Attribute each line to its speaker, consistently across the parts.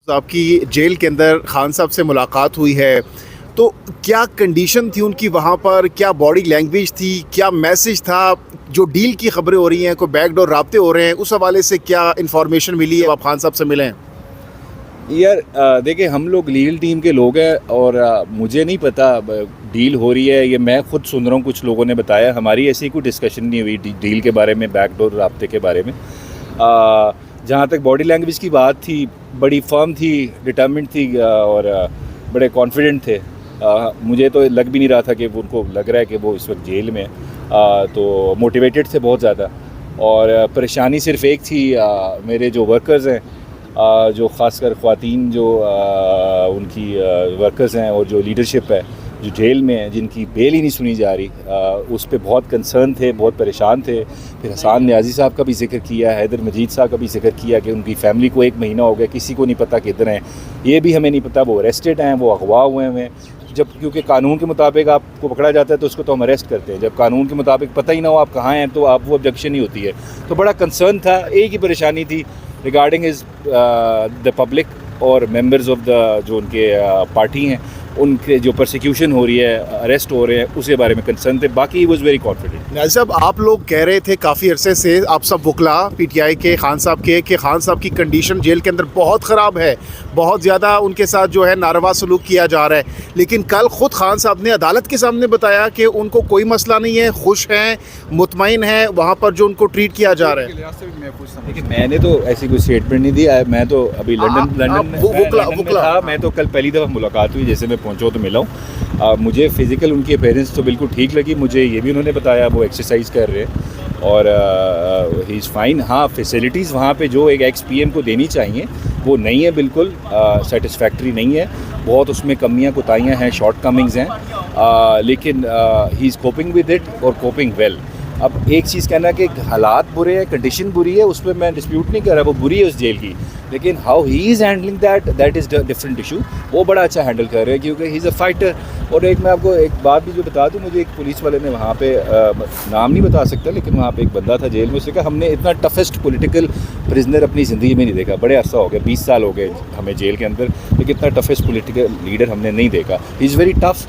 Speaker 1: آپ کی جیل کے اندر خان صاحب سے ملاقات ہوئی ہے تو کیا کنڈیشن تھی ان کی وہاں پر, کیا باڈی لینگویج تھی, کیا میسج تھا, جو ڈیل کی خبریں ہو رہی ہیں, کوئی بیک ڈور رابطے ہو رہے ہیں, اس حوالے سے کیا انفارمیشن ملی ہے آپ خان صاحب سے ملیں؟
Speaker 2: یار دیکھیں, ہم لوگ لیگل ٹیم کے لوگ ہیں اور مجھے نہیں پتا ڈیل ہو رہی ہے, یہ میں خود سن رہا ہوں, کچھ لوگوں نے بتایا. ہماری ایسی کوئی ڈسکشن نہیں ہوئی ڈیل کے بارے میں, بیک ڈور رابطے کے بارے میں. جہاں تک باڈی لینگویج کی بات تھی, بڑی فرم تھی, ڈٹرمنٹ تھی اور بڑے کانفیڈنٹ تھے. مجھے تو لگ بھی نہیں رہا تھا کہ ان کو لگ رہا ہے کہ وہ اس وقت جیل میں, تو موٹیویٹڈ تھے بہت زیادہ. اور پریشانی صرف ایک تھی, میرے جو ورکرز ہیں, جو خاص کر خواتین جو ان کی ورکرز ہیں اور جو لیڈرشپ ہے جو جیل میں ہیں, جن کی بیل ہی نہیں سنی جا رہی, اس پہ بہت کنسرن تھے, بہت پریشان تھے. پھر حسان نیازی صاحب کا بھی ذکر کیا, حیدر مجید صاحب کا بھی ذکر کیا کہ ان کی فیملی کو 1 مہینہ ہو گیا, کسی کو نہیں پتہ کدھر ہیں, یہ بھی ہمیں نہیں پتہ وہ اریسٹڈ ہیں, وہ اغوا ہوئے ہیں. جب کیونکہ قانون کے مطابق آپ کو پکڑا جاتا ہے تو اس کو تو ہم اریسٹ کرتے ہیں, جب قانون کے مطابق پتہ ہی نہ ہو آپ کہاں ہیں تو آپ وہ آبجیکشن ہی ہوتی ہے. تو بڑا کنسرن تھا, ایک ہی پریشانی تھی ریگارڈنگ از دا پبلک اور ممبرز آف دا جو ان کے پارٹی ہیں, ان کے جو پرسیکیوشن ہو رہی ہے, اریسٹ ہو رہے ہیں, اس کے بارے میں کنسرن تھے. باقی ہی واز ویری کانفیڈنٹ.
Speaker 1: نیازی صاحب, آپ لوگ کہہ رہے تھے کافی عرصے سے, آپ سب وکلا پی ٹی آئی کے, خان صاحب کے, کہ خان صاحب کی کنڈیشن جیل کے اندر بہت خراب ہے, بہت زیادہ ان کے ساتھ جو ہے ناروا سلوک کیا جا رہا ہے. لیکن کل خود خان صاحب نے عدالت کے سامنے بتایا کہ ان کو کوئی مسئلہ نہیں ہے, خوش ہیں, مطمئن ہیں وہاں پر جو ان کو ٹریٹ کیا جا رہا ہے.
Speaker 2: میں نے تو ایسی کوئی اسٹیٹمنٹ نہیں دی, میں تو ابھی لنڈن تھا, میں تو کل پہلی دفعہ ملاقات ہوئی, جیسے میں پہنچا تو ملا ہوں. مجھے فزیکل ان کی اپیرنس تو بالکل ٹھیک لگی. مجھے یہ بھی انہوں نے بتایا وہ ایکسرسائز کر رہے ہیں اور ہی از فائن. ہاں, فیسلٹیز وہاں پہ جو ایک ایکس پی ایم کو دینی چاہیے وہ نہیں ہے, بالکل سیٹسفیکٹری نہیں ہے, بہت اس میں کمیاں کوتاہیاں ہیں, شارٹ کمنگز ہیں, لیکن ہی از کوپنگ ود اٹ اور کوپنگ ویل. اب ایک چیز کہنا کہ حالات برے ہیں, کنڈیشن بری ہے, اس پہ میں ڈسپیوٹ نہیں کر رہا, وہ بری ہے اس جیل کی, لیکن how he is handling that is different issue. وہ بڑا اچھا ہینڈل کر رہے ہیں کیونکہ ہی از اے فائٹر. اور ایک میں آپ کو ایک بات بھی جو بتا دوں, مجھے ایک پولیس والے نے وہاں پہ, نام نہیں بتا سکتا, لیکن وہاں پہ ایک بندہ تھا جیل میں, اس نے کہا ہم نے اتنا ٹفسٹ پولیٹیکل پرزنر اپنی زندگی میں نہیں دیکھا. بڑے عرصہ ہو گیا, 20 سال ہو گئے ہمیں جیل کے اندر, لیکن اتنا ٹفسٹ پولیٹیکل لیڈر ہم نے نہیں دیکھا. He is very tough,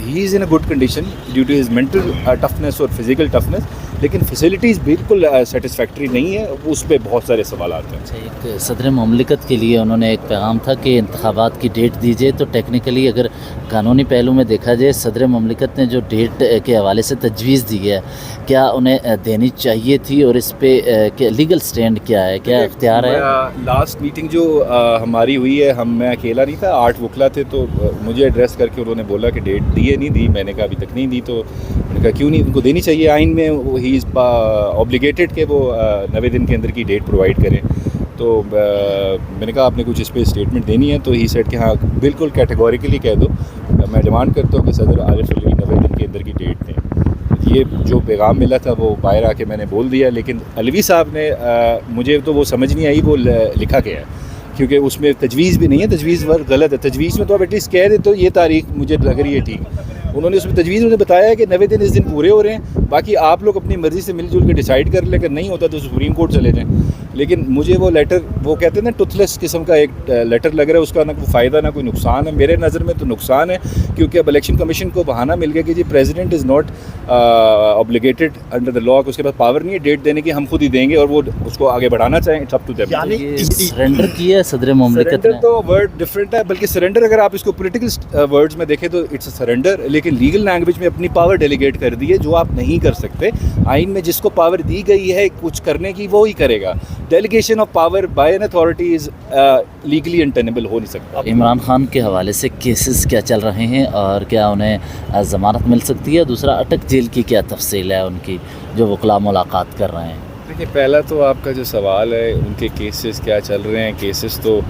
Speaker 2: he is in a good condition due to his mental toughness اور فزیکل ٹفنس, لیکن فیسلٹیز بالکل سیٹسفیکٹری نہیں ہے, اس پہ بہت سارے سوالات ہیں.
Speaker 3: ایک صدر مملکت کے لیے انہوں نے ایک پیغام تھا کہ انتخابات کی ڈیٹ دیجیے, تو ٹیکنیکلی اگر قانونی پہلو میں دیکھا جائے, صدر مملکت نے جو ڈیٹ کے حوالے سے تجویز دی ہے, کیا انہیں دینی چاہیے تھی, اور اس پہ لیگل سٹینڈ کیا ہے, کیا اختیار ہے؟
Speaker 2: لاسٹ میٹنگ جو ہماری ہوئی ہے, میں اکیلا نہیں تھا, 8 وکلا تھے, تو مجھے ایڈریس کر کے انہوں نے بولا کہ ڈیٹ دی ہے نہیں دی. میں نے کہا ابھی تک نہیں دی, تو میں نے کہا کیوں نہیں, ان کو دینی چاہیے. آئین میں ہی از اوبلیگیٹڈ کہ وہ 90 دن کے اندر کی ڈیٹ پرووائڈ کریں. تو میں نے کہا آپ نے کچھ اس پہ اسٹیٹمنٹ دینی ہے, تو ہی سیٹ کہ ہاں بالکل کیٹیگوریکلی کہہ دو, میں ڈیمانڈ کرتا ہوں کہ صدر عارف علوی 90 دن کے اندر کی ڈیٹ دیں. یہ جو پیغام ملا تھا وہ باہر آ کے میں نے بول دیا, لیکن علوی صاحب نے, مجھے تو وہ سمجھ نہیں آئی وہ لکھا گیا ہے, کیونکہ اس میں تجویز بھی نہیں ہے, تجویز غلط ہے. تجویز میں تو آپ ایٹ لیسٹ کہہ دے تو یہ تاریخ مجھے لگ رہی ہے ٹھیک. انہوں نے اس میں تجویز انہوں نے بتایا ہے کہ 90 دن اس دن پورے ہو رہے ہیں, باقی آپ لوگ اپنی مرضی سے مل جل کے ڈیسائیڈ کر لیں, اگر نہیں ہوتا تو سپریم کورٹ چلے جائیں. لیکن مجھے وہ لیٹر, وہ کہتے ہیں نا ٹوتھ لیس قسم کا ایک لیٹر لگ رہا ہے, اس کا نہ کوئی فائدہ نہ کوئی نقصان ہے. میرے نظر میں تو نقصان ہے, کیونکہ اب الیکشن کمیشن کو بہانہ مل گیا کہ جی president is not obligated under the law, کہ اس کے پاس پاور نہیں ہے ڈیٹ دینے کی, ہم خود ہی دیں گے, اور وہ اس کو آگے بڑھانا چاہیں, اٹس اپ ٹو دیم.
Speaker 3: یعنی سرنڈر کیا ہے صدر مملکت نے.
Speaker 2: سرنڈر تو ورڈ ڈفرینٹ ہے, بلکہ سرنڈر اگر آپ اس کو پولیٹیکل ورڈز میں دیکھیں تو اٹس اے سرنڈر, لیکن لیگل لینگویج میں اپنی پاور ڈیلیگیٹ کر دی ہے, جو آپ نہیں کر سکتے. آئین میں جس کو پاور دی گئی ہے کچھ کرنے کی, وہ ہی کرے گا. Delegation of power by an authority is legally untenable ہو نہیں سکتا.
Speaker 3: عمران خان کے حوالے سے کیسز کیا چل رہے ہیں, اور کیا انہیں ضمانت مل سکتی ہے؟ دوسرا, اٹک جیل کی کیا تفصیل ہے ان کی, جو وکلا ملاقات کر رہے ہیں؟
Speaker 2: دیکھیے, پہلا تو آپ کا جو سوال ہے ان کے کیسز کیا چل رہے ہیں. کیسز تو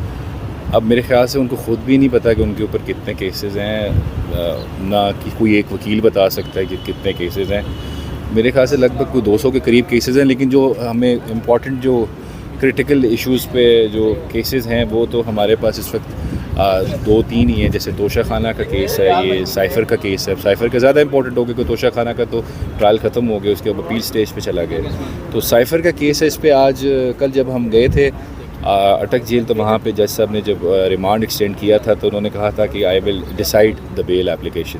Speaker 2: اب میرے خیال سے ان کو خود بھی نہیں پتا کہ ان کے اوپر کتنے کیسز ہیں, نہ کہ کوئی ایک وکیل بتا سکتا ہے کہ کتنے کیسز ہیں. میرے خیال سے لگ بھگ کوئی 200 کے قریب کیسز ہیں, لیکن جو ہمیں امپورٹنٹ جو کرٹیکل ایشوز پہ جو کیسز ہیں وہ تو ہمارے پاس اس وقت 2-3 ہی ہیں. جیسے توشہ خانہ کا کیس ہے, یہ سائفر کا کیس ہے. سائفر کا زیادہ امپورٹنٹ ہو گیا, کہ توشہ خانہ کا تو ٹرائل ختم ہو گیا, اس کے اپیل سٹیج پہ چلا گیا. تو سائفر کا کیس ہے, اس پہ آج کل جب ہم گئے تھے اٹک جیل تو وہاں پہ جج صاحب نے جب ریمانڈ ایکسٹینڈ کیا تھا تو انہوں نے کہا تھا کہ آئی ول ڈیسائیڈ دا بیل اپلیکیشن،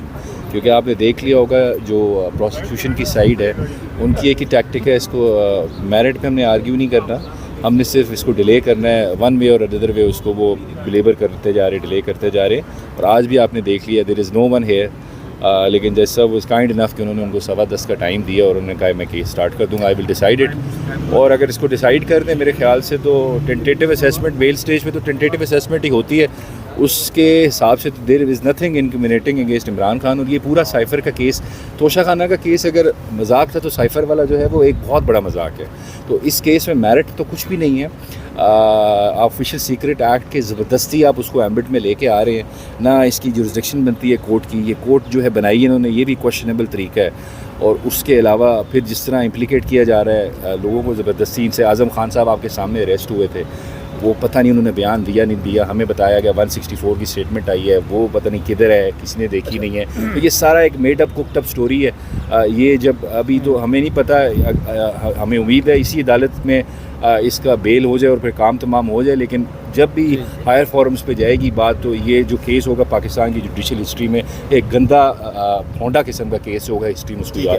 Speaker 2: کیونکہ آپ نے دیکھ لیا ہوگا جو پروسیکیوشن کی سائڈ ہے ان کی ایک ہی ٹیکٹک ہے، اس کو میرٹ پہ ہم نے آرگیو نہیں کرنا، ہم نے صرف اس کو ڈیلے کرنا ہے، ون وے اور ادر وے اس کو وہ بلیبر کرتے جا رہے، ڈیلے کرتے جا رہے، اور آج بھی آپ نے دیکھ لیا دیر از نو ون ہیئر، لیکن جج صاحب واز کائنڈ انف کہ انہوں نے ان کو 10:15 کا ٹائم دیا اور انہوں نے کہا میں کیس اسٹارٹ کر دوں گا، آئی ول ڈیسائڈ اٹ، اور اگر اس کو ڈیسائڈ کر دیں میرے خیال سے تو ٹینٹیٹیو اسیسمنٹ بیل سٹیج پہ تو ٹینٹیٹیو اسیسمنٹ ہی ہوتی ہے، اس کے حساب سے تو there is nothing incriminating against Imran Khan, اور یہ پورا سائفر کا کیس، توشہ خانہ کا کیس اگر مذاق تھا تو سائفر والا جو ہے وہ ایک بہت بڑا مذاق ہے، تو اس کیس میں میرٹ تو کچھ بھی نہیں ہے، آفیشیل سیکرٹ ایکٹ کے زبردستی آپ اس کو ایمبٹ میں لے کے آ رہے ہیں، نہ اس کی جورسڈکشن بنتی ہے کورٹ کی، یہ کورٹ جو ہے بنائی ہے انہوں نے یہ بھی کویشچنیبل طریقہ ہے، اور اس کے علاوہ پھر جس طرح امپلیکیٹ کیا جا رہا ہے لوگوں کو زبردستی، ان سے اعظم خان صاحب آپ کے سامنے اریسٹ ہوئے تھے، وہ پتہ نہیں انہوں نے بیان دیا نہیں دیا، ہمیں بتایا گیا 164 کی اسٹیٹمنٹ آئی ہے، وہ پتہ نہیں کدھر ہے، کسی نے دیکھی نہیں ہے، تو یہ سارا ایک میڈ اپ کوکڈ اپ سٹوری ہے، یہ جب ابھی تو ہمیں نہیں پتہ، ہمیں امید ہے اسی عدالت میں اس کا بیل ہو جائے اور پھر کام تمام ہو جائے، لیکن جب بھی ہائر فورمز پہ جائے گی بات تو یہ جو کیس ہوگا پاکستان کی جوڈیشل ہسٹری میں ایک گندا پھونڈا قسم کا کیس ہوگا ہسٹری میں اس کو یاد